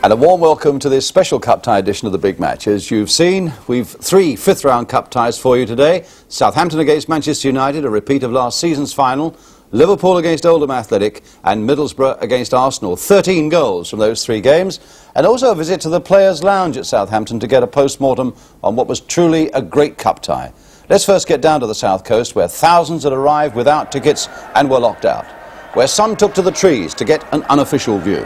And a warm welcome to this special cup tie edition of the big match. As you've seen, we've 3 fifth-round cup ties for you today. Southampton against Manchester United, a repeat of last season's final. Liverpool against Oldham Athletic, and Middlesbrough against Arsenal. 13 goals from those 3 games. And also a visit to the Players' Lounge at Southampton to get a post-mortem on what was truly a great cup tie. Let's first get down to the south coast, where thousands had arrived without tickets and were locked out. Where some took to the trees to get an unofficial view.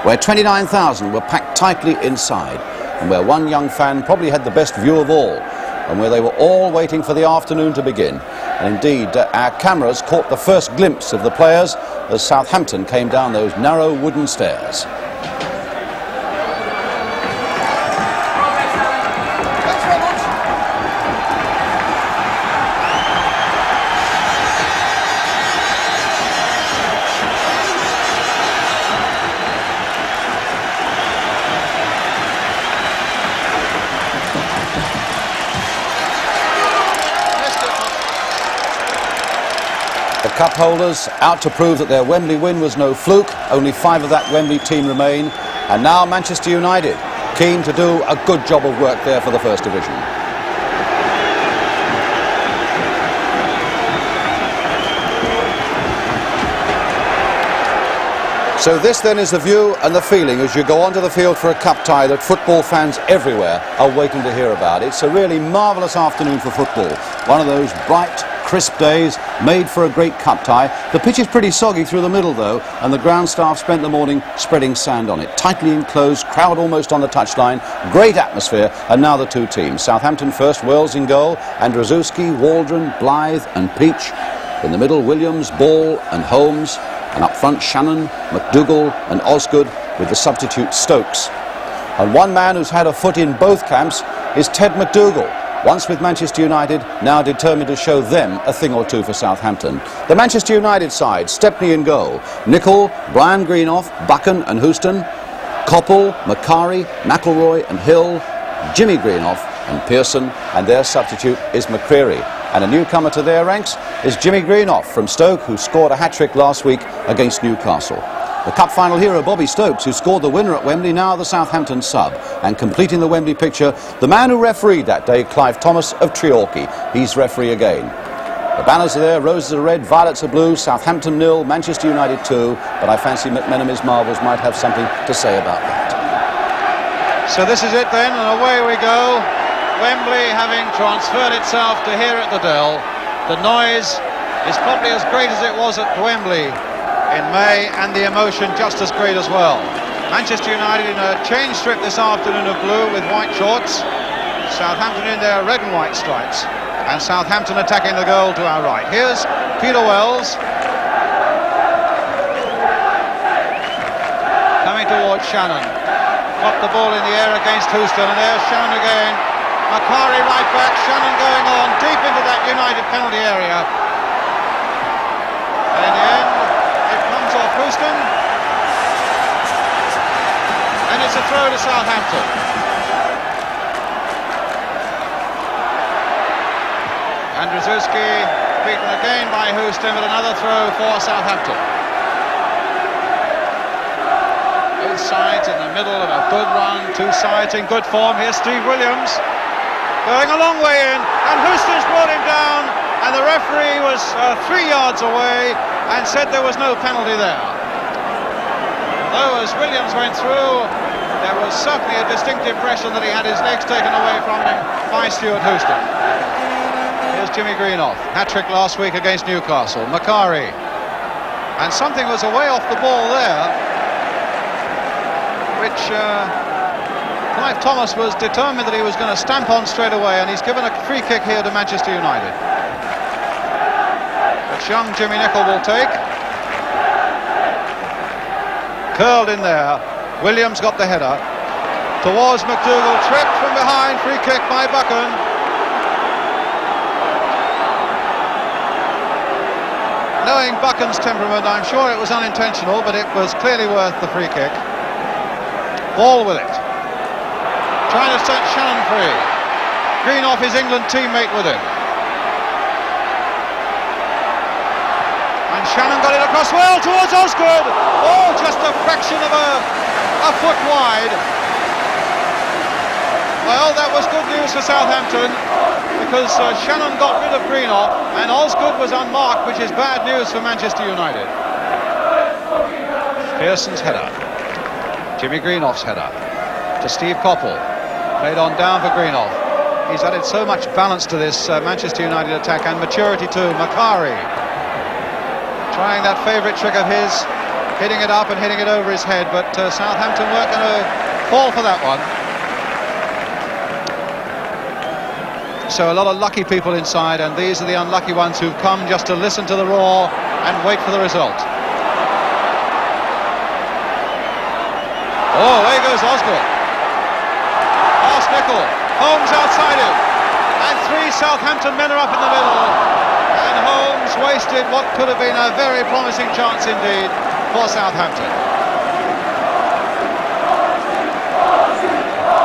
Where 29,000 were packed tightly inside, and where one young fan probably had the best view of all, and where they were all waiting for the afternoon to begin. And indeed, our cameras caught the first glimpse of the players as Southampton came down those narrow wooden stairs. The cup holders out to prove that their Wembley win was no fluke. Only 5 of that Wembley team remain. And now Manchester United, keen to do a good job of work there for the First Division. So this then is the view and the feeling as you go onto the field for a cup tie that football fans everywhere are waiting to hear about. It's a really marvellous afternoon for football. One of those bright, crisp days made for a great cup tie. The pitch is pretty soggy through the middle though, and the ground staff spent the morning spreading sand on it. Tightly enclosed, crowd almost on the touchline, great atmosphere, and now the 2 teams. Southampton first, Wales in goal, Andrzejewski, Waldron, Blythe and Peach. In the middle, Williams, Ball and Holmes, and up front Shannon, McDougall and Osgood with the substitute Stokes. And one man who's had a foot in both camps is Ted McDougall. Once with Manchester United, now determined to show them a thing or two for Southampton. The Manchester United side, Stepney in goal, Nicol, Brian Greenough, Buchan and Houston, Coppell, Macari, McElroy and Hill, Jimmy Greenough and Pearson, and their substitute is McCreary. And a newcomer to their ranks is Jimmy Greenough from Stoke, who scored a hat-trick last week against Newcastle. The cup final hero Bobby Stokes, who scored the winner at Wembley, now the Southampton sub. And completing the Wembley picture, the man who refereed that day, Clive Thomas of Treorchy. He's referee again. The banners are there, roses are red, violets are blue, Southampton 0, Manchester United 2, but I fancy McMenamin's Marvels might have something to say about that. So this is it then, and away we go. Wembley having transferred itself to here at the Dell. The noise is probably as great as it was at Wembley in May, and the emotion just as great as well. Manchester United in a change strip this afternoon of blue with white shorts. Southampton in their red and white stripes. And Southampton attacking the goal to our right. Here's Peter Wells. Coming towards Shannon. Got the ball in the air against Houston, and there's Shannon again. Macari right back, Shannon going on deep into that United penalty area. And in the end, it comes off Houston. And it's a throw to Southampton. Andrzejewski beaten again by Houston with another throw for Southampton. Both sides in the middle of a good run, 2 sides in good form. Here's Steve Williams. Going a long way in, and Houston's brought him down, and the referee was 3 yards away and said there was no penalty there. Though as Williams went through, there was certainly a distinct impression that he had his legs taken away from him by Stuart Houston. Here's Jimmy Greenough, hat-trick last week against Newcastle. Macari, and something was away off the ball there, which Clive Thomas was determined that he was going to stamp on straight away, and he's given a free kick here to Manchester United, which young Jimmy Nicol will take. Curled in there. Williams got the header towards McDougall, tripped from behind, free kick by Buchan. Knowing Buchan's temperament, I'm sure it was unintentional, but it was clearly worth the free kick. Ball with it. Trying to set Shannon free. Greenough, his England teammate, with him. And Shannon got it across well towards Osgood. Oh, just a fraction of a foot wide. Well, that was good news for Southampton, because Shannon got rid of Greenough and Osgood was unmarked, which is bad news for Manchester United. Pearson's header, Jimmy Greenoff's header to Steve Coppell, played on down for Greenoff. He's added so much balance to this Manchester United attack, and maturity too. Macari trying that favourite trick of his, hitting it up and hitting it over his head, but Southampton weren't going to fall for that one. So a lot of lucky people inside, and these are the unlucky ones who've come just to listen to the roar and wait for the result. Oh, away goes Osgood. Past Nicol. Holmes outside him. And three Southampton men are up in the middle. And Holmes wasted what could have been a very promising chance indeed for Southampton.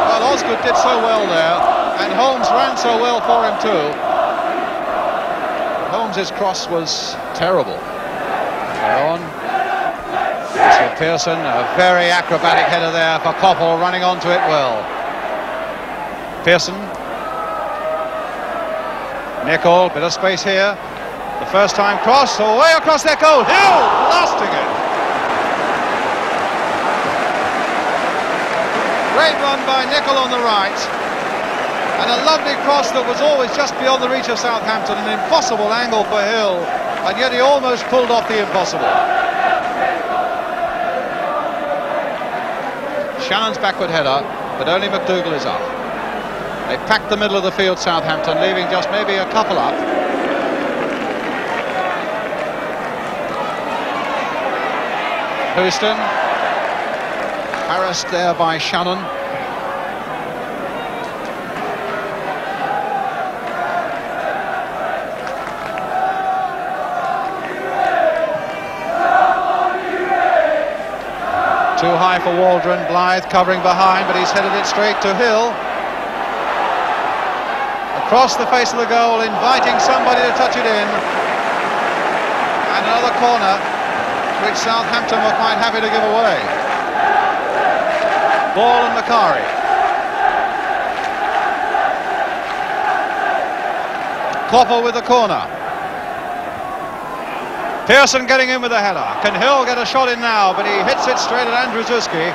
Well, Osgood did so well there, and Holmes ran so well for him too. Holmes's cross was terrible. On. So Pearson, a very acrobatic header there for Coppell, running onto it well. Pearson. Nicol, bit of space here. The first time cross, away across their goal. Hill blasting it. Great run by Nicol on the right. And a lovely cross that was always just beyond the reach of Southampton. An impossible angle for Hill, and yet he almost pulled off the impossible. Shannon's backward header, but only McDougall is up. They packed the middle of the field, Southampton, leaving just maybe a couple up. Houston, harassed there by Shannon. Too high for Waldron. Blythe covering behind, but he's headed it straight to Hill. Across the face of the goal, inviting somebody to touch it in. And another corner, which Southampton were quite happy to give away. Ball and Macari. Coppell with the corner. Pearson getting in with the header. Can Hill get a shot in now? But he hits it straight at Andrzejewski.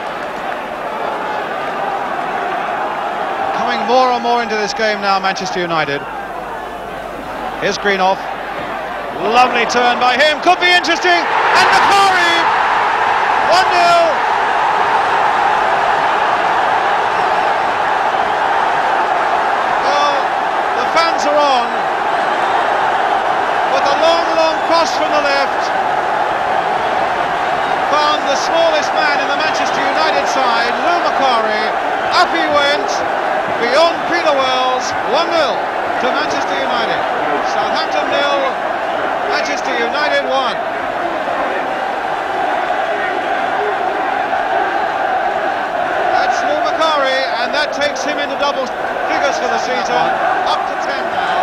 Coming more and more into this game now, Manchester United. Here's Greenoff. Lovely turn by him. Could be interesting. And Macari! 1-0. Well, the fans are on. With a long cross from the left, found the smallest man in the Manchester United side, Lou Macari. Up he went, beyond Peter Wells. 1-0 to Manchester United. Southampton 0, Manchester United 1. That's Lou Macari, and that takes him into double figures for the season, up to 10 now.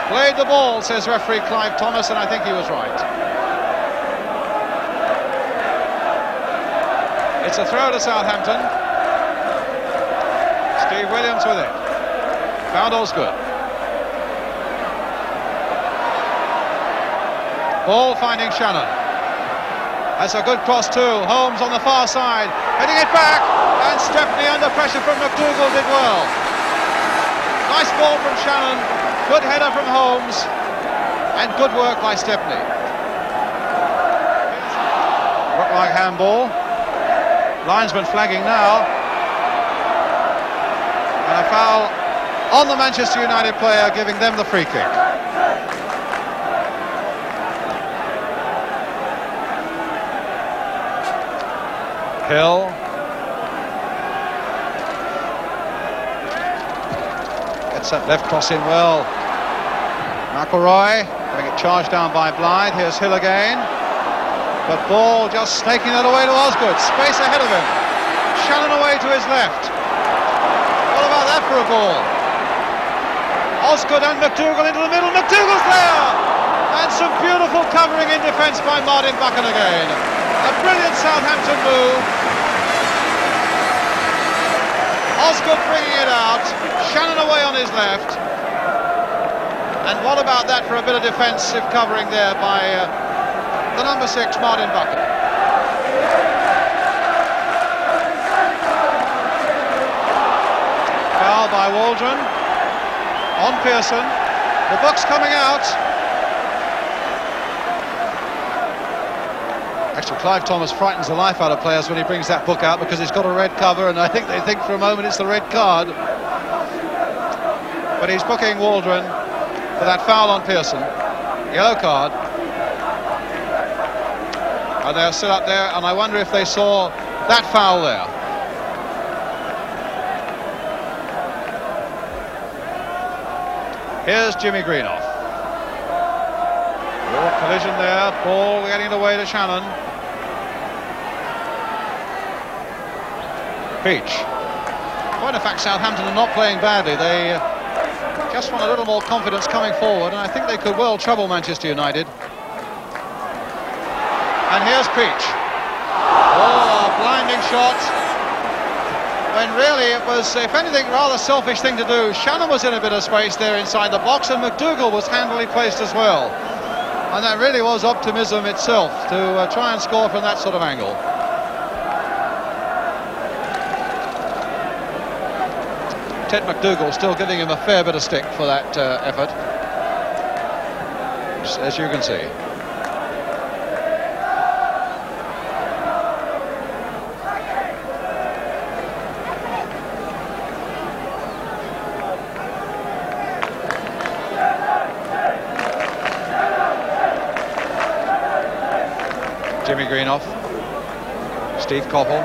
Played the ball, says referee Clive Thomas, and I think he was right. It's a throw to Southampton. Steve Williams with it. Found Osgood. Ball finding Shannon. That's a good cross too. Holmes on the far side, heading it back, and Stepney under pressure from McDougall did well. Nice ball from Shannon. Good header from Holmes, and good work by Stepney. Looked like handball. Linesman flagging now. And a foul on the Manchester United player, giving them the free kick. Hill. Gets that left cross in well. McElroy having it charged down by Blythe. Here's Hill again. But ball just snaking that away to Osgood. Space ahead of him. Shannon away to his left. What about that for a ball? Osgood and McDougall into the middle. McDougall's there! And some beautiful covering in defence by Martin Buchan again. A brilliant Southampton move. Osgood bringing it out. Shannon away on his left. And what about that for a bit of defensive covering there by the number 6, Martin Buchan. Foul by Waldron on Pearson. The book's coming out. Actually, Clive Thomas frightens the life out of players when he brings that book out, because it's got a red cover, and I think they think for a moment it's the red card. But he's booking Waldron for that foul on Pearson. Yellow card. And they're still up there, and I wonder if they saw that foul there. Here's Jimmy Greenough. Oh, collision there. Ball getting it away to Shannon. Peach. Point of fact, Southampton are not playing badly. They just want a little more confidence coming forward, and I think they could well trouble Manchester United. And here's Peach. Oh, a blinding shot. When really it was, if anything, rather selfish thing to do. Shannon was in a bit of space there inside the box, and McDougall was handily placed as well. And that really was optimism itself to try and score from that sort of angle. Ted McDougall still giving him a fair bit of stick for that effort, as you can see. Jimmy Greenough, Steve Coppell,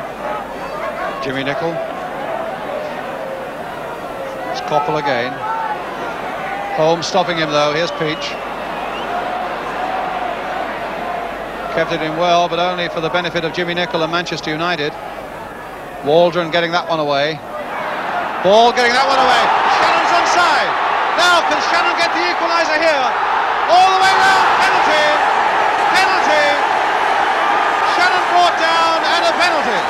Jimmy Nicholl. It's Coppell again. Holmes stopping him though. Here's Peach. Kept it in well, but only for the benefit of Jimmy Nicholl and Manchester United. Waldron getting that one away. Ball getting that one away. Shannon's onside. Now can Shannon get the equaliser here? All the way round. Penalty. Penalty. Shannon brought down, and a penalty.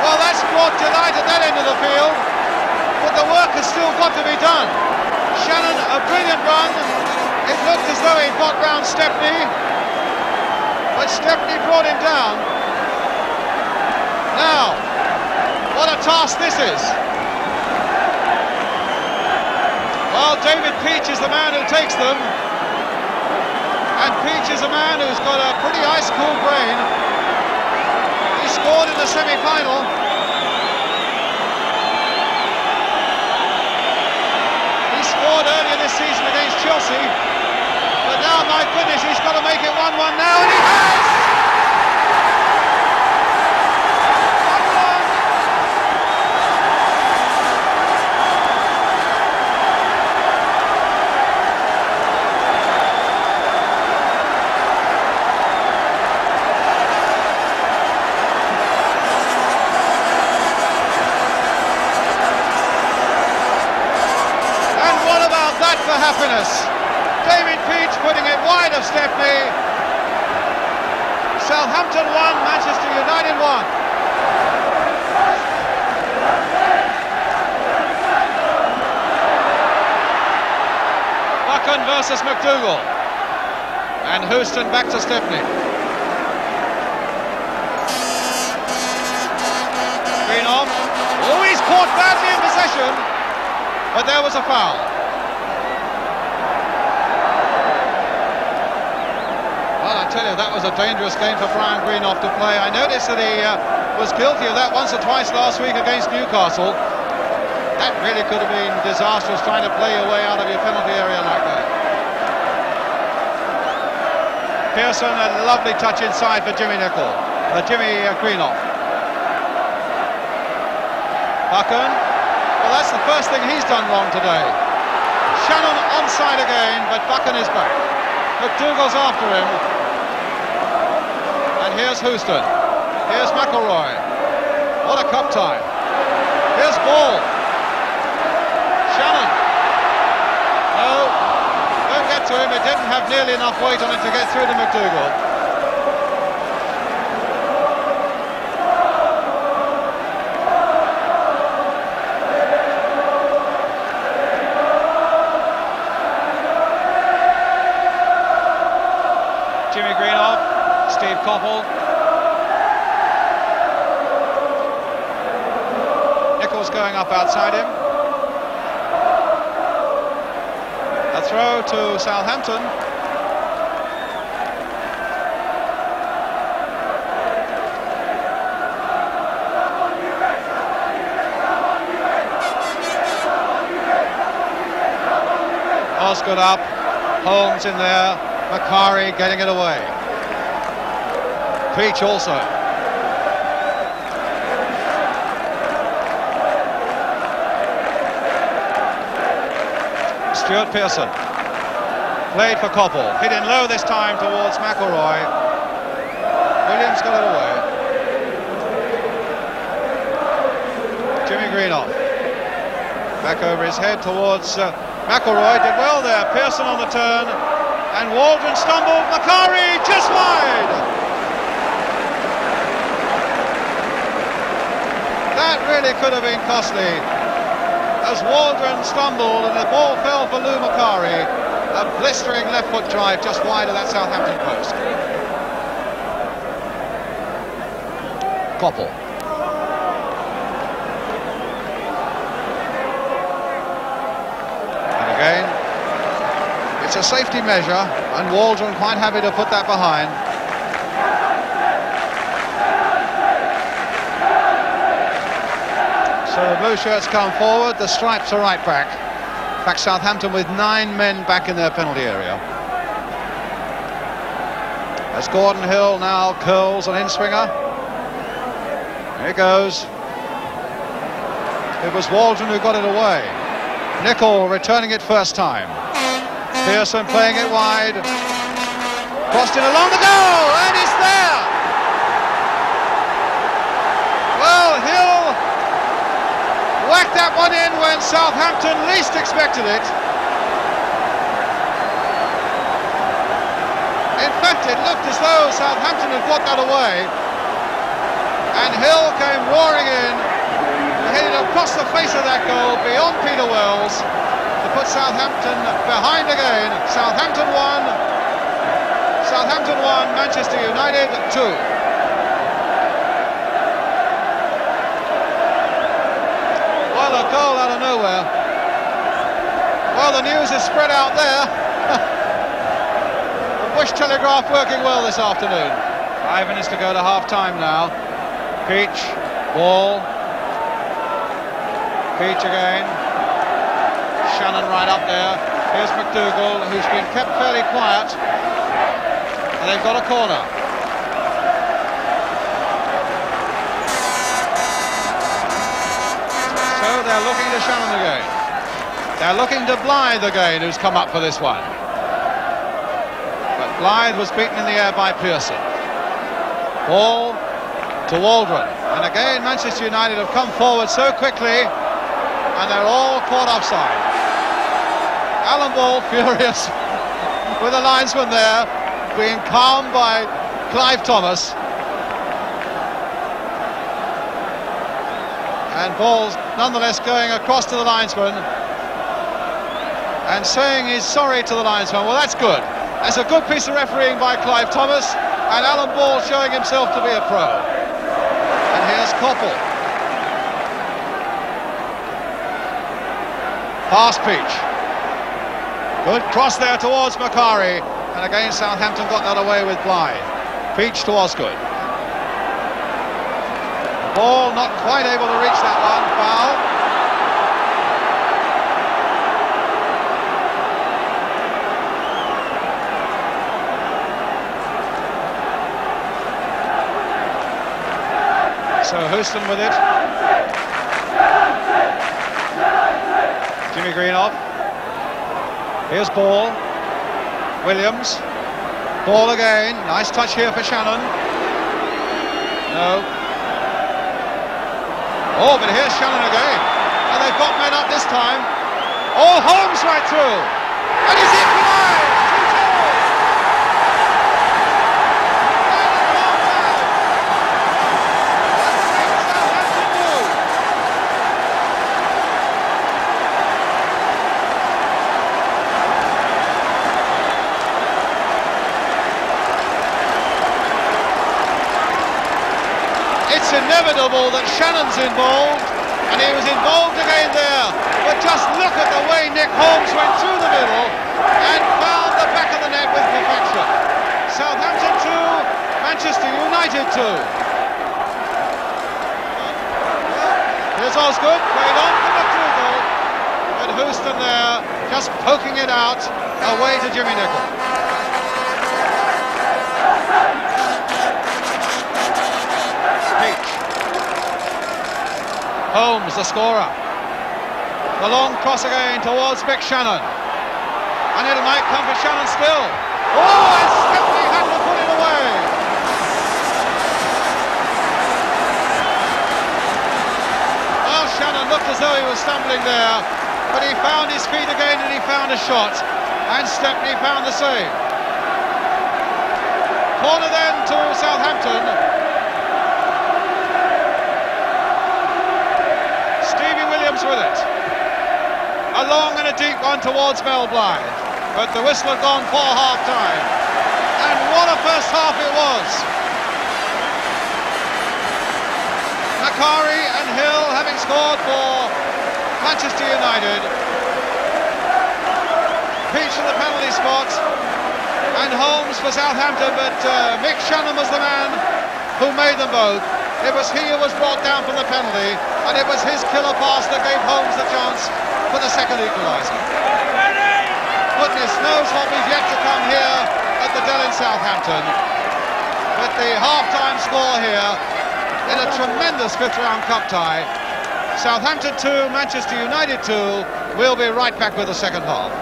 Well, that's brought delight at that end of the field, but the work has still got to be done. Shannon, a brilliant run. It looked as though he'd got round Stepney, but Stepney brought him down. Now, what a task this is. Well, David Peach is the man who takes them. And Peach is a man who's got a pretty ice-cool brain. He scored in the semi-final. He scored earlier this season against Chelsea. But now, my goodness, he's got to make it 1-1 now, and he has! Happiness. David Peach putting it wide of Stepney. Southampton 1, Manchester United 1. Buchan versus McDougall. And Houston back to Stepney. Greenough. Oh, he's caught badly in possession, but there was a foul. I tell you, that was a dangerous game for Brian Greenough to play. I noticed that he was guilty of that once or twice last week against Newcastle. That really could have been disastrous, trying to play your way out of your penalty area like that. Pearson, a lovely touch inside for Jimmy Greenough. Buchan, well, that's the first thing he's done wrong today. Shannon onside again, but Buchan is back. McDougall's after him. And here's Houston. Here's McElroy. What a cup tie. Here's Ball. have nearly enough weight on it to get through to McDougall. Jimmy Greenough, Steve Coppell. Nichols going up outside him. A throw to Southampton. Osgood up, Holmes in there. Macari getting it away. Peach also. Stuart Pearson. Played for Coppell. Hit in low this time towards McElroy. Williams got it away. Jimmy Greenough. Back over his head towards McElroy. Did well there. Pearson on the turn. And Waldron stumbled, Macari just wide! That really could have been costly. As Waldron stumbled and the ball fell for Lou Macari, a blistering left foot drive just wide of that Southampton post. Coppell. And again, it's a safety measure, and Waldron quite happy to put that behind. So the blue shirts come forward, the stripes are right back. In fact, Southampton with 9 men back in their penalty area. As Gordon Hill now curls an in-swinger. Here goes. It was Waldron who got it away. Nicol returning it first time. Pearson playing it wide. Crossed it along the goal, and it's there! Well, Hill whacked that one in when Southampton least expected it. In fact, it looked as though Southampton had got that away. And Hill came roaring in, headed across the face of that goal beyond Peter Wells, to put Southampton behind again. Southampton 1, Manchester United 2. Well, a goal out of nowhere. Well, the news is spread out there. The Bush Telegraph working well this afternoon. 5 minutes to go to half-time now. Peach, ball. Peach again. Shannon right up there. Here's McDougall, who's been kept fairly quiet. And they've got a corner. So they're looking to Shannon again. They're looking to Blythe again, who's come up for this one. But Blythe was beaten in the air by Pearson. Ball to Waldron. And again, Manchester United have come forward so quickly, and they're all caught offside. Alan Ball furious with the linesman there, being calmed by Clive Thomas. And Ball's nonetheless going across to the linesman and saying he's sorry to the linesman. Well, that's good. That's a good piece of refereeing by Clive Thomas, and Alan Ball showing himself to be a pro. And here's Coppell. Past Peach. Good cross there towards Macari, and again Southampton got that away with Blythe. Peach to Osgood. Ball not quite able to reach that one. Foul. So Houston with it. Jimmy Greenough. Here's Ball. Williams. Ball again. Nice touch here for Shannon. No. Oh, but here's Shannon again. And they've got men up this time. Oh, Holmes right through. And he's equalised. 2-2. inevitable that Shannon's involved, and he was involved again there. But just look at the way Nick Holmes went through the middle and found the back of the net with perfection. Southampton 2, Manchester United 2. Here's Osgood, played on for McDougall, but Houston there just poking it out away to Jimmy Nicholl. Peach. Holmes, the scorer. The long cross again towards Mick Shannon. And it might come for Shannon still. Oh, and Stephanie had to put it away. Well, Shannon looked as though he was stumbling there, but he found his feet again and he found a shot. And Stepney found the save. Corner then to Southampton. Stevie Williams with it. A long and a deep one towards Mel Blythe. But the whistle had gone for half-time. And what a first half it was. Macari and Hill having scored for Manchester United. Peach in the penalty spot. And Holmes for Southampton, but Mick Shannon was the man who made them both. It was he who was brought down from the penalty, and it was his killer pass that gave Holmes the chance for the second equaliser. Goodness knows what we've yet to come here at the Dell in Southampton. With the half-time score here in a tremendous fifth-round cup tie. Southampton 2, Manchester United 2. We'll be right back with the second half.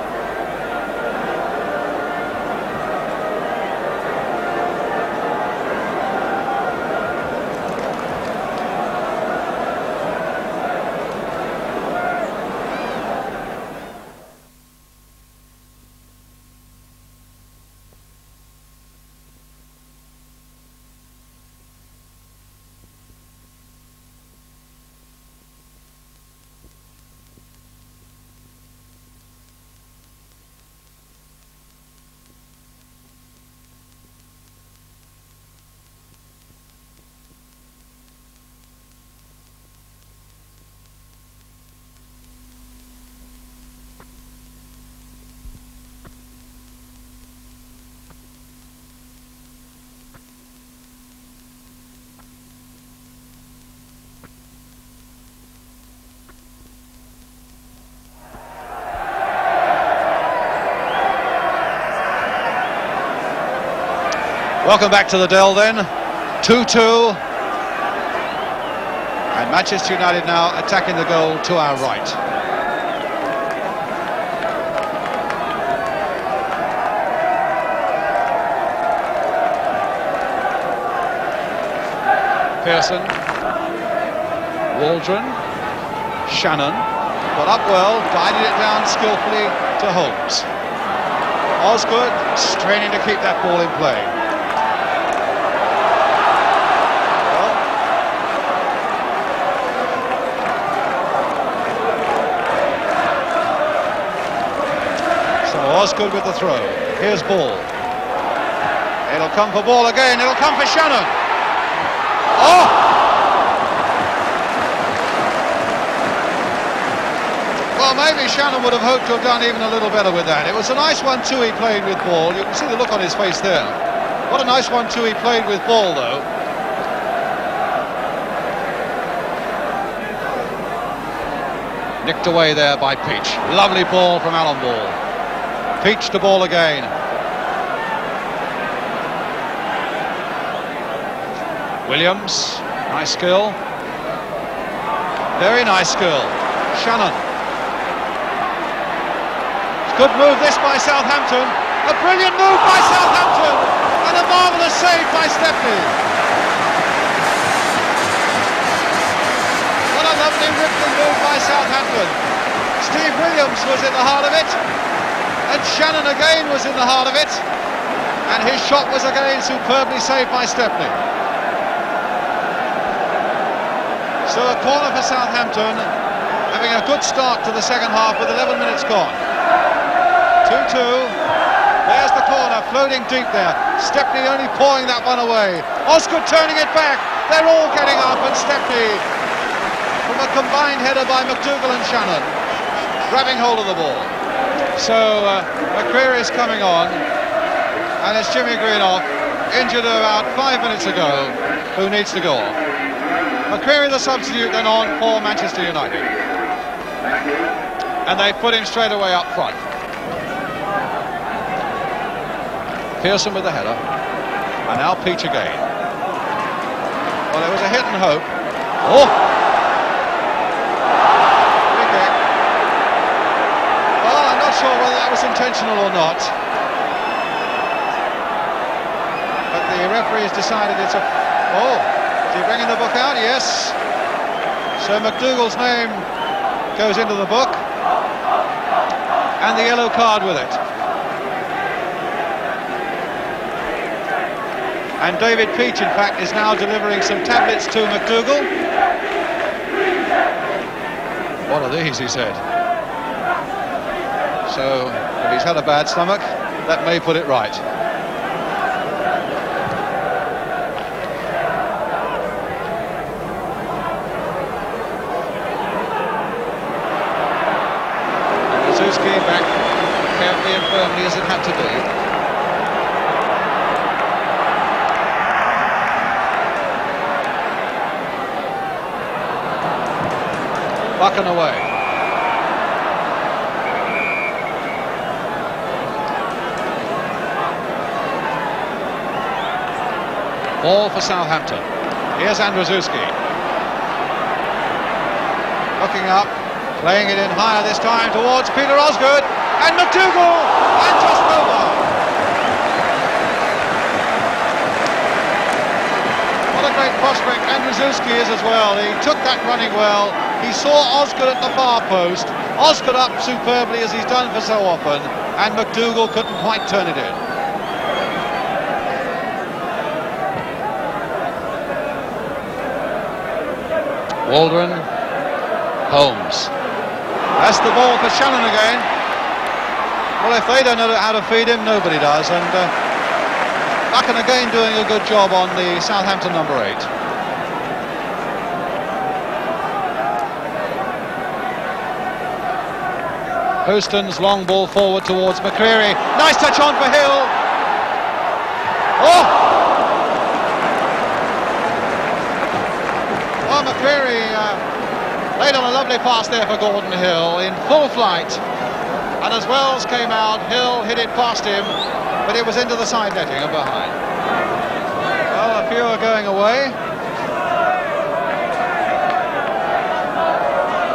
Welcome back to the Dell then, 2-2, and Manchester United now attacking the goal to our right. Pearson, Waldron, Shannon, got up well, guided it down skillfully to Holmes. Osgood straining to keep that ball in play. Osgood with the throw. Here's ball. It'll come for ball again. It'll come for Shannon. Oh! Well, maybe Shannon would have hoped to have done even a little better with that. It was a nice 1-2 he played with ball. You can see the look on his face there. What a nice 1-2 he played with ball, though. Nicked away there by Peach. Lovely ball from Alan Ball. Peach to ball again. Williams, nice skill. Very nice skill. Shannon. Good move this by Southampton. A brilliant move by Southampton. And a marvellous save by Stepney. What a lovely ripping move by Southampton. Steve Williams was in the heart of it. And Shannon again was in the heart of it, and his shot was again superbly saved by Stepney. So a corner for Southampton, having a good start to the second half with 11 minutes gone. 2-2, there's the corner, floating deep there. Stepney only pawing that one away. Osgood turning it back, They're all getting up, and Stepney, from a combined header by McDougall and Shannon, grabbing hold of the ball. So McCreary's coming on, and it's Jimmy Greenough, injured about 5 minutes ago, who needs to go off. McCreary the substitute then on for Manchester United, and they put him straight away up front. Pearson with the header, and now Peach again. Well, it was a hit and hope. Oh! Free kick. Well, I'm not sure whether that was intentional or not, but the referee's decided it's a... Oh! Is he bringing the book out? Yes. So McDougall's name goes into the book, and the yellow card with it. And David Peach, in fact, is now delivering some tablets to McDougall. What are these, he said. So, if he's had a bad stomach, that may put it right. Suzuki back carefully and firmly as it had to be. Bucking away. Ball for Southampton. Here's Andrzejewski. Looking up, playing it in higher this time towards Peter Osgood, and McDougall, and just over. What a great prospect Andrzejewski is as well. He took that running well. He saw Osgood at the far post. Osgood up superbly as he's done for so often, and McDougall couldn't quite turn it in. Waldron, Holmes. That's the ball for Shannon again. Well, if they don't know how to feed him, nobody does. And Buchan again doing a good job on the Southampton number 8. Houston's long ball forward towards McCreary. Nice touch on for Hill. Oh! Oh, McCreary laid on a lovely pass there for Gordon Hill in full flight. And as Wells came out, Hill hit it past him, but it was into the side netting and behind. Well, a few are going away.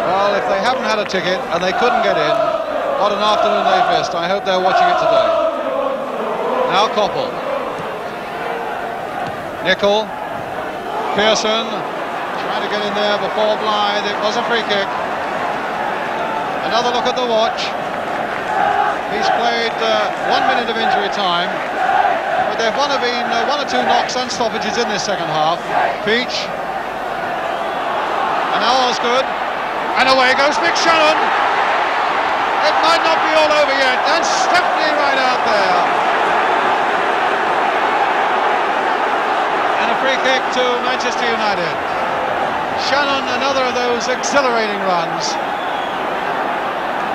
Well, if they haven't had a ticket and they couldn't get in, what an afternoon they've missed. I hope they're watching it today. Now Koppel. Nicol. Pearson trying to get in there before Blythe. It was a free kick. Another look at the watch. He's played 1 minute of injury time, but there've been one or two knocks and stoppages in this second half. Peach. And now Osgood. And away goes Mick Shannon. It might not be all over yet. And Stepney right out there. And a free kick to Manchester United. Shannon, another of those exhilarating runs.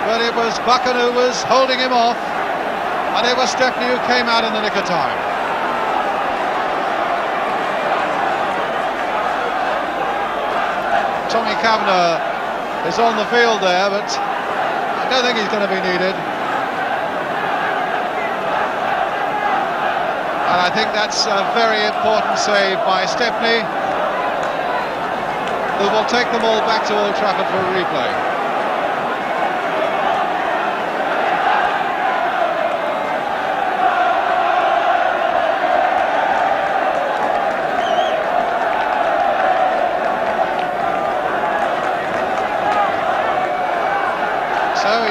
But it was Buchan who was holding him off, and it was Stepney who came out in the nick of time. Tommy Kavanagh is on the field there, but I don't think he's going to be needed. And I think that's a very important save by Stepney, who will take them all back to Old Trafford for a replay.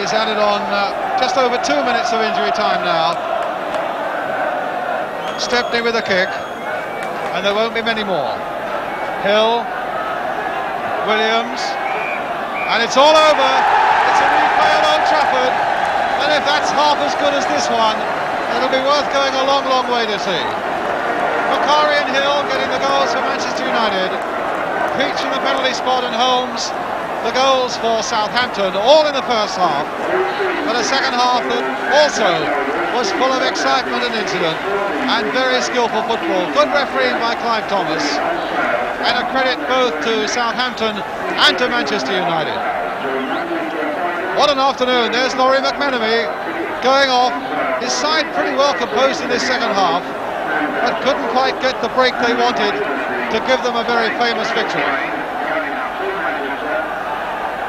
He's added on just over 2 minutes of injury time now. Stepney with a kick, and there won't be many more. Hill, Williams, and it's all over. It's a replay at Old Trafford, and if that's half as good as this one, it'll be worth going a long, long way to see. Macari and Hill getting the goals for Manchester United. Peach from the penalty spot and Holmes the goals for Southampton, all in the first half. But a second half that also was full of excitement and incident and very skillful football. Good refereeing by Clive Thomas, and a credit both to Southampton and to Manchester United. What an afternoon. There's Laurie McMenemy going off. His side pretty well composed in this second half, but couldn't quite get the break they wanted to give them a very famous victory.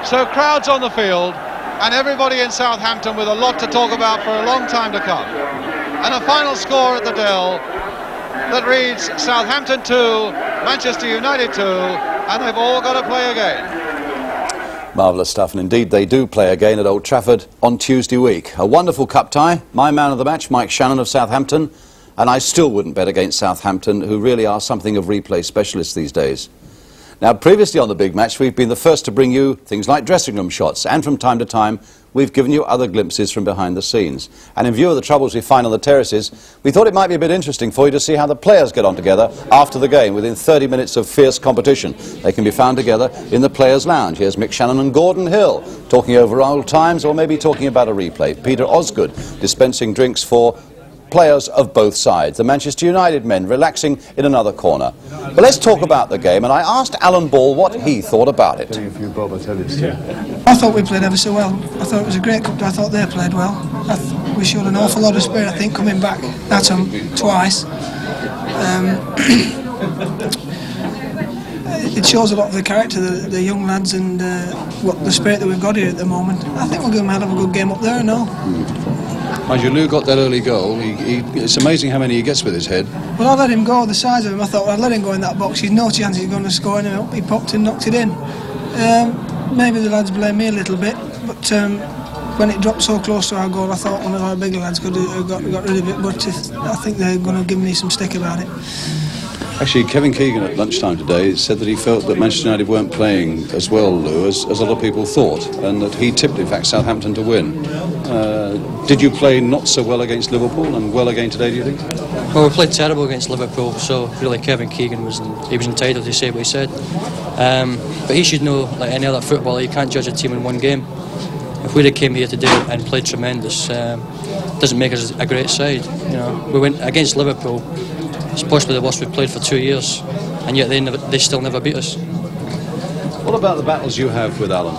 So crowds on the field and everybody in Southampton with a lot to talk about for a long time to come. And a final score at the Dell that reads Southampton 2, Manchester United 2, and they've all got to play again. Marvellous stuff, and indeed they do play again at Old Trafford on Tuesday week. A wonderful cup tie. My man of the match, Mike Shannon of Southampton, and I still wouldn't bet against Southampton, who really are something of replay specialists these days. Now, previously on the big match, we've been the first to bring you things like dressing room shots, and from time to time, we've given you other glimpses from behind the scenes. And in view of the troubles we find on the terraces, we thought it might be a bit interesting for you to see how the players get on together after the game, within 30 minutes of fierce competition. They can be found together in the Players' Lounge. Here's Mick Shannon and Gordon Hill, talking over old times, or maybe talking about a replay. Peter Osgood dispensing drinks for players of both sides. The Manchester United men relaxing in another corner. But let's talk about the game, and I asked Alan Ball what he thought about it. I thought we played ever so well. I thought it was a great cup. I thought they played well. We showed an awful lot of spirit, I think, coming back at them twice. It shows a lot of the character, the young lads, and what the spirit that we've got here at the moment. I think we're going to have a good game up there, no? Lou got that early goal. It's amazing how many he gets with his head. Well, I let him go the size of him. I thought, well, I'd let him go in that box. He's no chance he's going to score, and he popped and knocked it in. Maybe the lads blame me a little bit, but when it dropped so close to our goal, I thought one of our bigger lads could have got rid of it, but I think they're going to give me some stick about it. Actually, Kevin Keegan at lunchtime today said that he felt that Manchester United weren't playing as well, Lou, as a lot of people thought, and that he tipped, in fact, Southampton to win. Did you play not so well against Liverpool and well again today, do you think? Well, we played terrible against Liverpool, so really Kevin Keegan was entitled to say what he said. But he should know, like any other footballer, you can't judge a team in one game. If we'd have came here today and played tremendous, doesn't make us a great side. You know, we went against Liverpool. It's possibly the worst we've played for 2 years, and yet they still never beat us. What about the battles you have with Alan?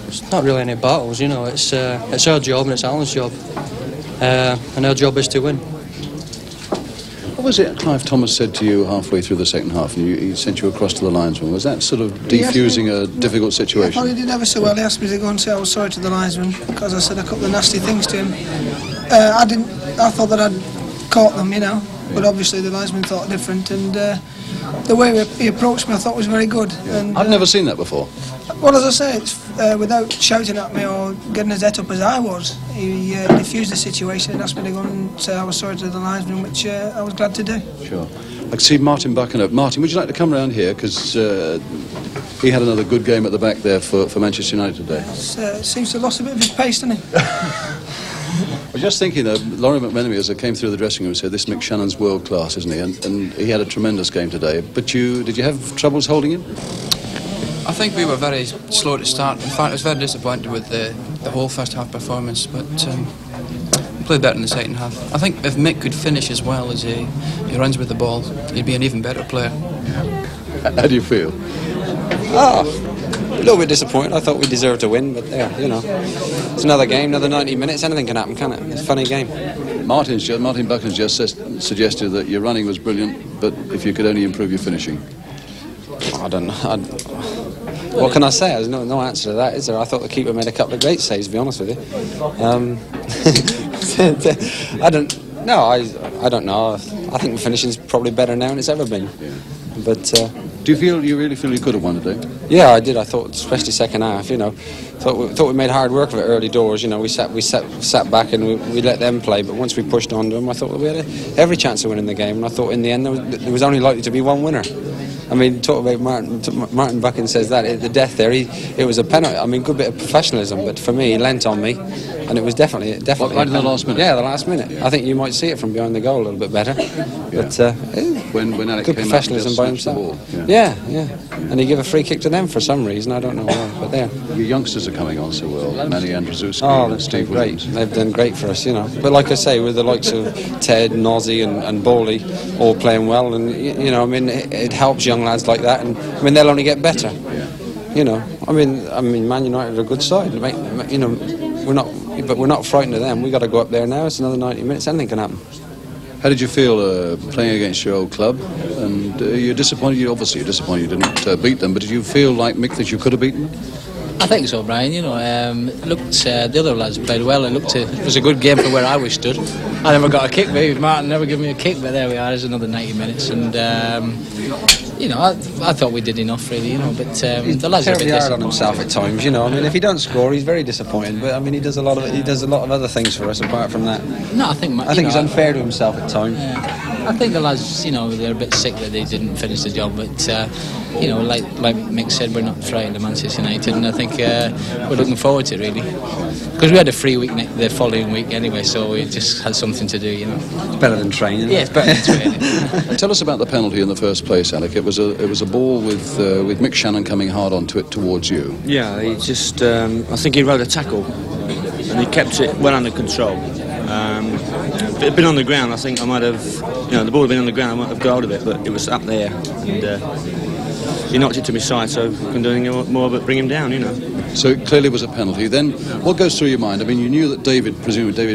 It's not really any battles, you know. It's our job and it's Alan's job, and our job is to win. What was it Clive Thomas said to you halfway through the second half, and he sent you across to the linesman? Was that sort of defusing a difficult situation? I thought he did ever so well. He asked me to go and say I was sorry to the linesman because I said a couple of nasty things to him. I thought that I'd caught them, you know. But obviously the linesman thought different, and the way he approached me I thought was very good. Yeah. And, I've never seen that before. Well, as I say, it's, without shouting at me or getting his head up as I was, he diffused the situation and asked me to go and say I was sorry to the linesman, which I was glad to do. Sure. I can see Martin Buchan. Martin, would you like to come round here? Because he had another good game at the back there for Manchester United today. Seems to have lost a bit of his pace, doesn't he? I was just thinking that Laurie McMenemy, as I came through the dressing room, said this Mick Shannon's world class, isn't he? And he had a tremendous game today. But did you have troubles holding him? I think we were very slow to start. In fact, I was very disappointed with the whole first half performance, but we played better in the second half. I think if Mick could finish as well as he runs with the ball, he'd be an even better player. How do you feel? A little bit disappointed. I thought we deserved to win, but yeah, you know, it's another game, another 90 minutes. Anything can happen, can't it? It's a funny game. Martin Buchan's just suggested that your running was brilliant, but if you could only improve your finishing. I don't know. What can I say? There's no answer to that, is there? I thought the keeper made a couple of great saves, to be honest with you. I don't know. I think the finishing's probably better now than it's ever been. Yeah. But do you really feel you could have won today? Yeah, I did. I thought, especially second half, you know, thought we made hard work of it early doors. You know, we sat back and we let them play. But once we pushed on to them, I thought we had every chance of winning the game. And I thought in the end there was only likely to be one winner. I mean, talk about Martin Buchan says that the death there. It was a penalty. I mean, good bit of professionalism, but for me, he leant on me, and it was definitely. Right in the last minute. Yeah, the last minute. I think you might see it from behind the goal a little bit better. Yeah. But when Alex good came professionalism out by and just himself. snatched the ball. Yeah. And he gave a free kick to them for some reason. I don't know why, but there. Your youngsters are coming on so well. Manny Andrzejewski and They've Steve been great. Williams. They've done great for us, you know. But like I say, with the likes of Ted, Nozzy and Bowley all playing well, and you know, I mean, it helps young lads like that, and I mean, they'll only get better. You know, I mean, Man United are a good side. You know, we're not frightened of them. We got to go up there now. It's another 90 minutes. Anything can happen. How did you feel playing against your old club? And you're disappointed. Obviously, you're disappointed you didn't beat them. But did you feel like, Mick, that you could have beaten them? I think so, Brian. You know, it looked the other lads played well. It was a good game for where I was stood. I never got a kick. Maybe Martin never gave me a kick, but there we are. There's another 90 minutes, and you know, I thought we did enough, really. You know, but the lads are a bit terribly hard on disappointed. himself at times. You know, I mean, if he don't score, he's very disappointed. But I mean, he does a lot of other things for us apart from that. No, I think he's unfair to himself at times. I think the lads, you know, they're a bit sick that they didn't finish the job, but you know, like Mick said, we're not frightened of Manchester United, and I think we're looking forward to it, really, because we had a free week the following week anyway, so we just had something to do, you know. It's better than training. Yeah, it's better than training. Tell us about the penalty in the first place, Alec. It was a ball with Mick Shannon coming hard onto it towards you. Yeah, he just I think he rode a tackle and he kept it well under control. If it had been on the ground, I think I might have, you know, the ball had been on the ground, I might have goaled it, but it was up there, and he knocked it to my side, so I couldn't do anything more but bring him down, you know. So it clearly was a penalty. Then, what goes through your mind? I mean, you knew that David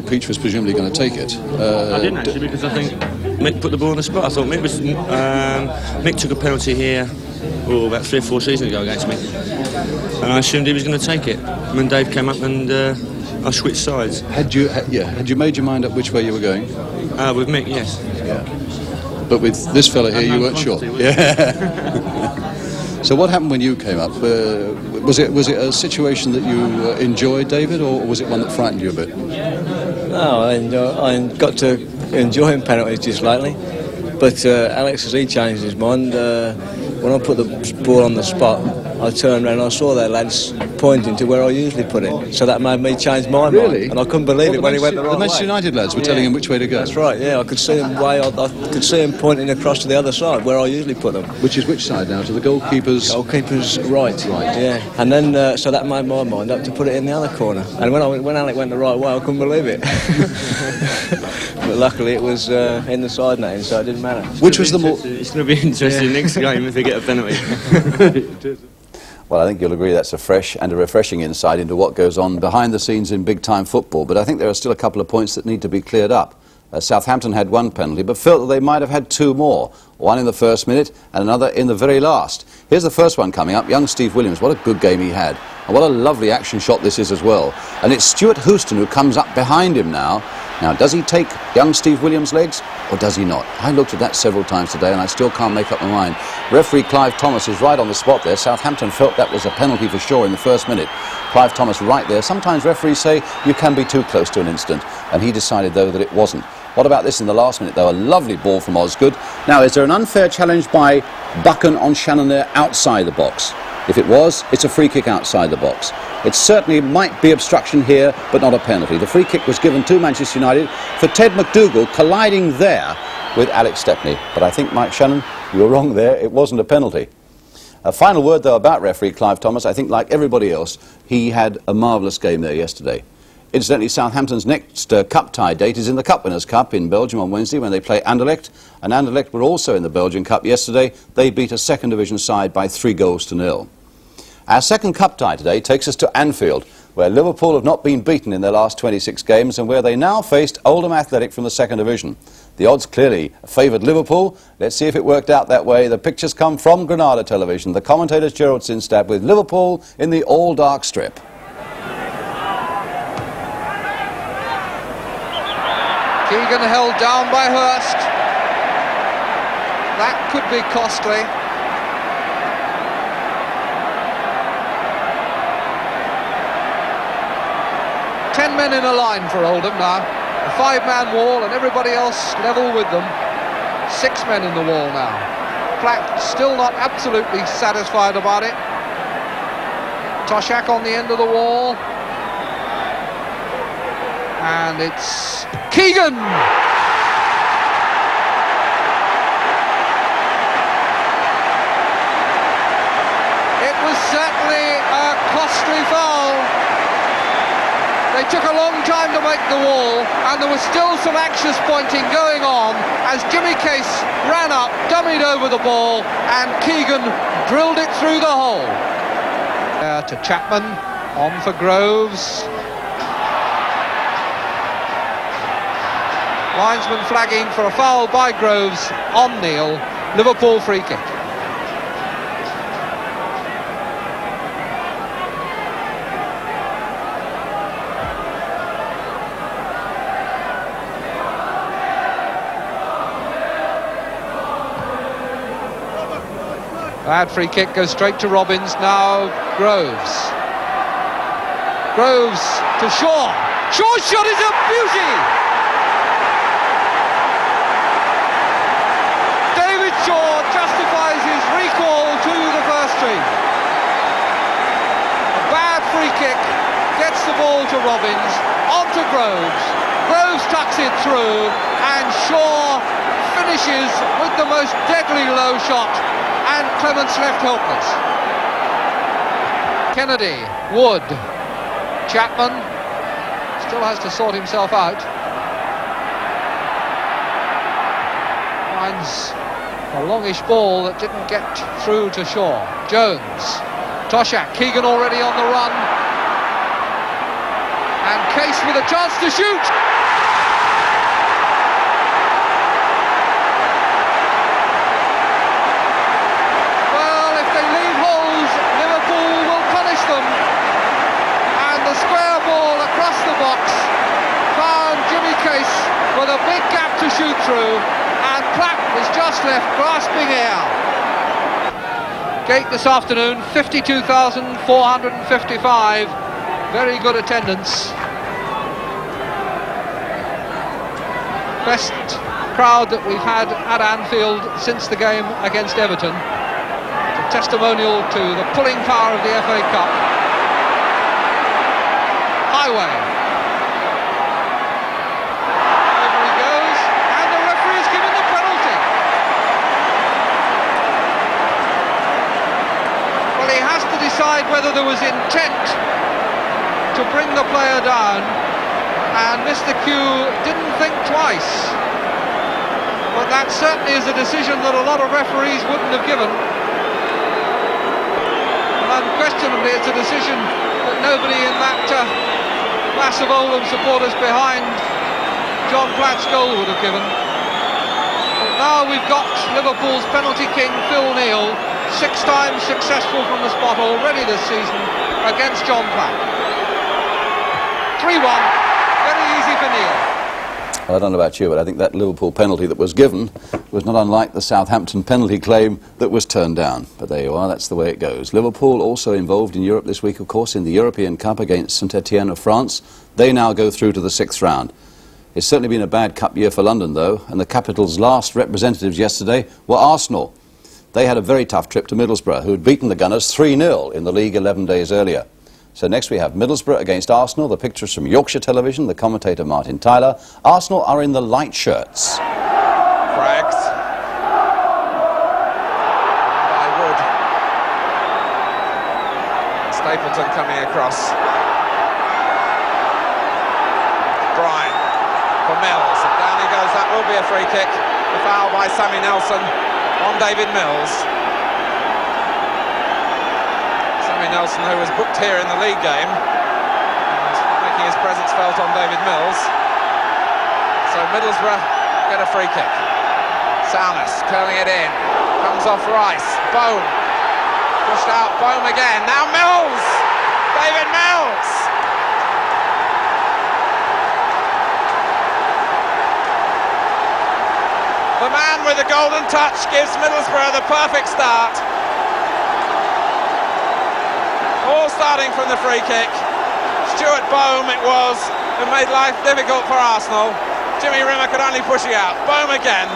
Peach was presumably going to take it. I didn't actually, because I think Mick put the ball on the spot. I thought Mick took a penalty here about 3 or 4 seasons ago against me, and I assumed he was going to take it. And then Dave came up and I switched sides. Had you made your mind up which way you were going? With Mick, yes. Yeah. But with this fella here, you weren't sure. Yeah. So what happened when you came up? Was it a situation that you enjoyed, David, or was it one that frightened you a bit? No, I got to enjoying penalties just lately. But Alex, as he changed his mind, when I put the ball on the spot, I turned around and I saw their lads pointing to where I usually put it. So that made me change my mind. And I couldn't believe it when he went the right way. The Manchester United lads were telling him which way to go. That's right, yeah. I could see him I could see him pointing across to the other side, where I usually put them. Which is which side now? To the goalkeeper's... Goalkeeper's right. Yeah. And then, so that made my mind up to put it in the other corner. And when Alec went the right way, I couldn't believe it. But luckily it was in the side netting, so it didn't matter. Which was the more... It's going to be interesting next game if they get a penalty. Well, I think you'll agree that's a fresh and a refreshing insight into what goes on behind the scenes in big-time football. But I think there are still a couple of points that need to be cleared up. Southampton had one penalty, but felt that they might have had 2 more. One in the first minute and another in the very last. Here's the first one coming up. Young Steve Williams, what a good game he had. And what a lovely action shot this is as well. And it's Stuart Houston who comes up behind him now. Now, does he take young Steve Williams' legs or does he not? I looked at that several times today and I still can't make up my mind. Referee Clive Thomas is right on the spot there. Southampton felt that was a penalty for sure in the first minute. Clive Thomas right there. Sometimes referees say you can be too close to an incident, and he decided though that it wasn't. What about this in the last minute though? A lovely ball from Osgood. Now, is there an unfair challenge by Buchan on Shannon there outside the box? If it was, it's a free kick outside the box. It certainly might be obstruction here, but not a penalty. The free kick was given to Manchester United for Ted McDougall colliding there with Alex Stepney. But I think, Mike Shannon, you were wrong there. It wasn't a penalty. A final word, though, about referee Clive Thomas. I think, like everybody else, he had a marvellous game there yesterday. Incidentally, Southampton's next cup tie date is in the Cup Winners' Cup in Belgium on Wednesday when they play Anderlecht. And Anderlecht were also in the Belgian Cup yesterday. They beat a second division side by 3-0. Our second cup tie today takes us to Anfield, where Liverpool have not been beaten in their last 26 games and where they now faced Oldham Athletic from the second division. The odds clearly favoured Liverpool. Let's see if it worked out that way. The pictures come from Granada Television. The commentator's Gerald Sinstadt with Liverpool in the all-dark strip. Keegan held down by Hurst. That could be costly. Ten men in a line for Oldham now. A 5-man wall and everybody else level with them. 6 men in the wall now. Platt still not absolutely satisfied about it. Toshak on the end of the wall. And it's Keegan! It was certainly a costly foul. They took a long time to make the wall, and there was still some anxious pointing going on as Jimmy Case ran up, dummied over the ball, and Keegan drilled it through the hole. To Chapman, on for Groves. Linesman flagging for a foul by Groves on Neil. Liverpool free kick. Bad free kick goes straight to Robbins. Now Groves. Groves to Shaw. Shaw's shot is a beauty! David Shaw justifies his recall to the first team. A bad free kick gets the ball to Robbins, onto Groves. Groves tucks it through, and Shaw finishes with the most deadly low shot. And Clements left helpless. Kennedy, Wood, Chapman still has to sort himself out. Finds a longish ball that didn't get through to Shaw. Jones, Toshak, Keegan already on the run. And Case with a chance to shoot. With a big gap to shoot through, and Platt was just left grasping air. Gate this afternoon, 52,455. Very good attendance. Best crowd that we've had at Anfield since the game against Everton. It's a testimonial to the pulling power of the FA Cup. Highway. Decide whether there was intent to bring the player down, and Mr. Q didn't think twice, but that certainly is a decision that a lot of referees wouldn't have given, and unquestionably it's a decision that nobody in that mass of Oldham supporters behind John Platt's goal would have given. But now we've got Liverpool's penalty king Phil Neal, 6 times successful from the spot already this season against John Platt. 3-1, very easy for Neil. Well, I don't know about you, but I think that Liverpool penalty that was given was not unlike the Southampton penalty claim that was turned down. But there you are, that's the way it goes. Liverpool also involved in Europe this week, of course, in the European Cup against Saint-Etienne of France. They now go through to the 6th round. It's certainly been a bad cup year for London, though, and the capital's last representatives yesterday were Arsenal. They had a very tough trip to Middlesbrough, who had beaten the Gunners 3-0 in the league 11 days earlier. So next we have Middlesbrough against Arsenal. The pictures from Yorkshire Television, the commentator Martin Tyler. Arsenal are in the light shirts. Craigs. By Wood. Stapleton coming across. Bryan for Mills, and down he goes. That will be a free kick. The foul by Sammy Nelson on David Mills. Sammy Nelson, who was booked here in the league game, and making his presence felt on David Mills. So Middlesbrough get a free kick. Souness curling it in, comes off Rice. Bohm pushed out. Bohm again. Now Mills. David Mills. The man with the golden touch gives Middlesbrough the perfect start. All starting from the free kick. Stuart Bohm it was, who made life difficult for Arsenal. Jimmy Rimmer could only push it out. Bohm again.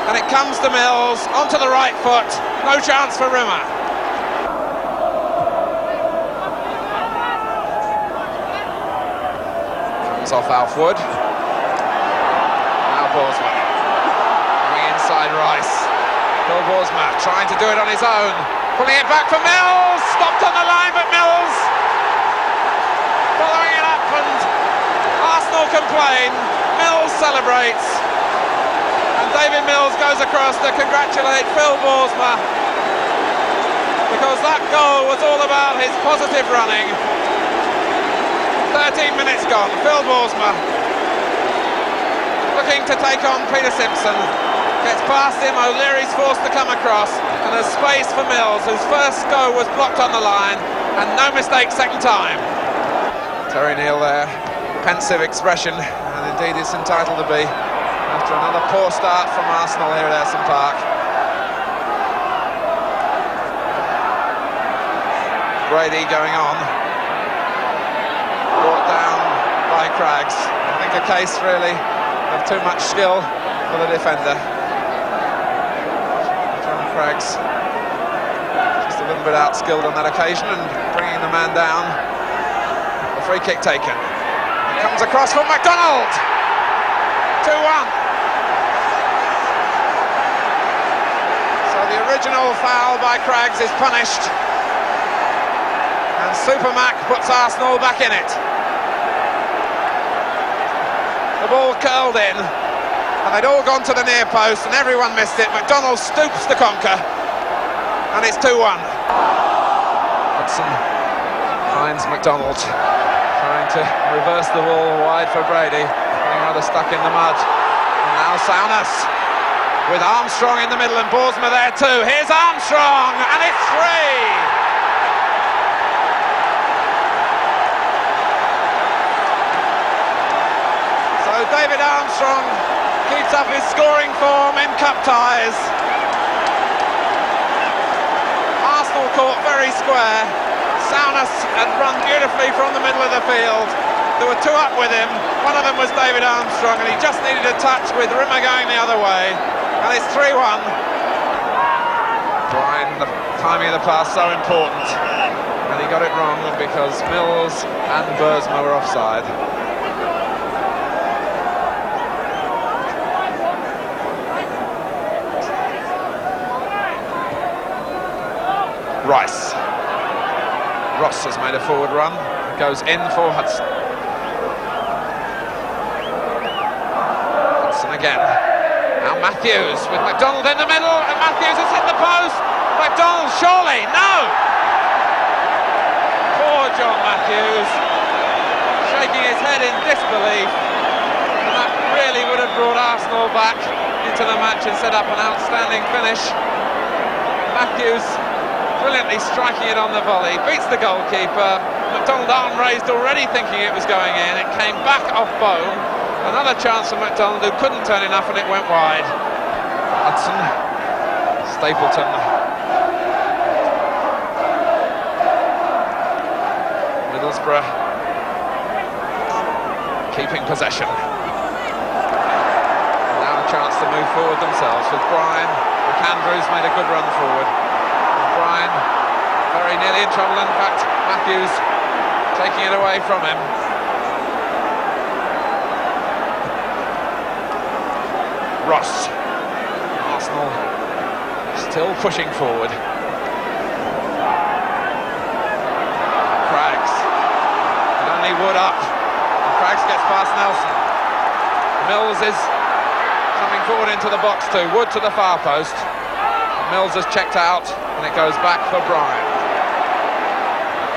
and it comes to Mills, onto the right foot, no chance for Rimmer. Comes off Alf Wood. Now Borsma. Coming inside Rice. Phil Borsma trying to do it on his own. Pulling it back for Mills. Stopped on the line, but Mills following it up, and Arsenal complain. Mills celebrates. And David Mills goes across to congratulate Phil Borsma, because that goal was all about his positive running. 13 minutes gone. Phil Borsma looking to take on Peter Simpson. Gets past him, O'Leary's forced to come across, and there's space for Mills, whose first go was blocked on the line, and no mistake second time. Terry Neal there, pensive expression, and indeed it's entitled to be, after another poor start from Arsenal here at Ayresome Park. Brady going on, brought down by Craggs. I think a case really of too much skill for the defender. John Craggs just a little bit outskilled on that occasion, and bringing the man down. The free kick taken. It comes across from McDonald. 2-1. So the original foul by Craggs is punished, and Supermac puts Arsenal back in it. The ball curled in, and they'd all gone to the near post, and everyone missed it. McDonald stoops to conquer, and it's 2-1. Hudson finds McDonald, trying to reverse the ball wide for Brady, getting rather stuck in the mud. And now Souness with Armstrong in the middle, and Borsma there too. Here's Armstrong, and it's 3. David Armstrong keeps up his scoring form in cup ties. Arsenal caught very square. Souness had run beautifully from the middle of the field. There were two up with him. One of them was David Armstrong, and he just needed a touch with Rimmer going the other way. And it's 3-1. Brian, the timing of the pass so important. And he got it wrong because Mills and Borsma were offside. Rice. Ross has made a forward run. Goes in for Hudson. Hudson again. Now Matthews with McDonald in the middle, and Matthews has hit the post. McDonald, surely, no! Poor John Matthews, shaking his head in disbelief. And that really would have brought Arsenal back into the match and set up an outstanding finish. Matthews brilliantly striking it on the volley, beats the goalkeeper. McDonald arm raised already, thinking it was going in. It came back off Bone. Another chance for McDonald, who couldn't turn enough, and it went wide. Hudson, Stapleton. Middlesbrough keeping possession. Now a chance to move forward themselves with Brian. McAndrews made a good run forward. Brian very nearly in trouble, in fact Matthews taking it away from him. Ross. Arsenal still pushing forward. Craggs. And only Wood up. And Craggs gets past Nelson. Mills is coming forward into the box too. Wood to the far post. Mills has checked out, and it goes back for Brian.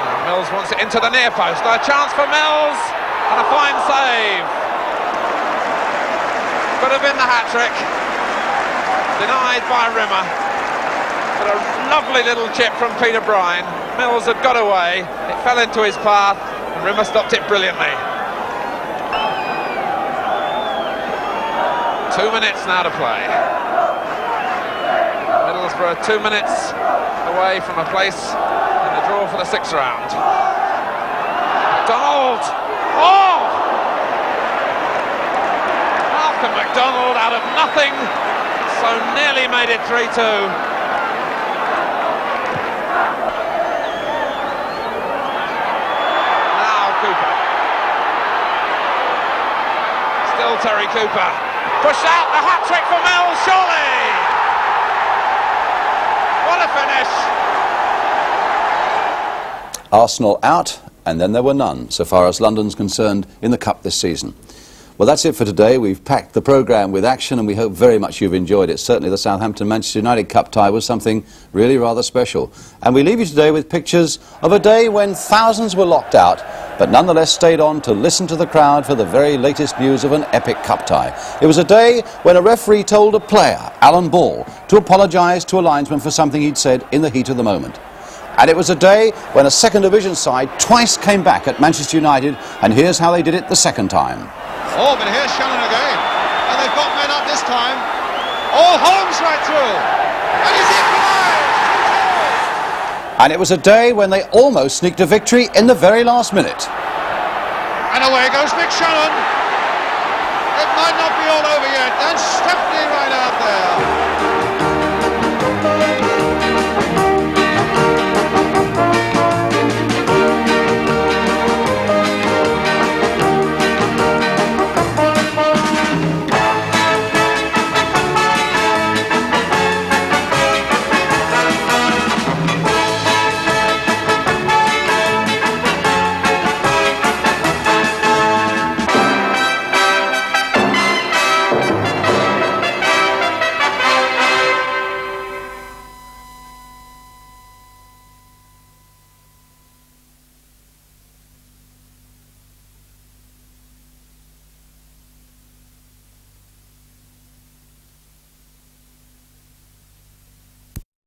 Now Mills wants it into the near post. A chance for Mills, and a fine save. Could have been the hat-trick. Denied by Rimmer. But a lovely little chip from Peter Bryan. Mills had got away. It fell into his path, and Rimmer stopped it brilliantly. 2 minutes now to play. Middlesbrough 2 minutes away from a place in the draw for the 6th round. McDonald! Oh! Malcolm McDonald out of nothing So nearly made it 3-2. Cooper. Still Terry Cooper. Pushed out, the hat-trick for Mills, surely! What a finish! Arsenal out, and then there were none, so far as London's concerned, in the Cup this season. Well, that's it for today. We've packed the programme with action, and we hope very much you've enjoyed it. Certainly the Southampton-Manchester United Cup tie was something really rather special. And we leave you today with pictures of a day when thousands were locked out, but nonetheless stayed on to listen to the crowd for the very latest news of an epic cup tie. It was a day when a referee told a player, Alan Ball, to apologise to a linesman for something he'd said in the heat of the moment. And it was a day when a second division side twice came back at Manchester United, and here's how they did it the second time. Oh, but here's Shannon again, and they've got men up this time. Oh, Holmes right through, and he's equalised! And it was a day when they almost sneaked a victory in the very last minute. And away goes Mick Shannon. It might not be all over yet, and Stephanie right out there.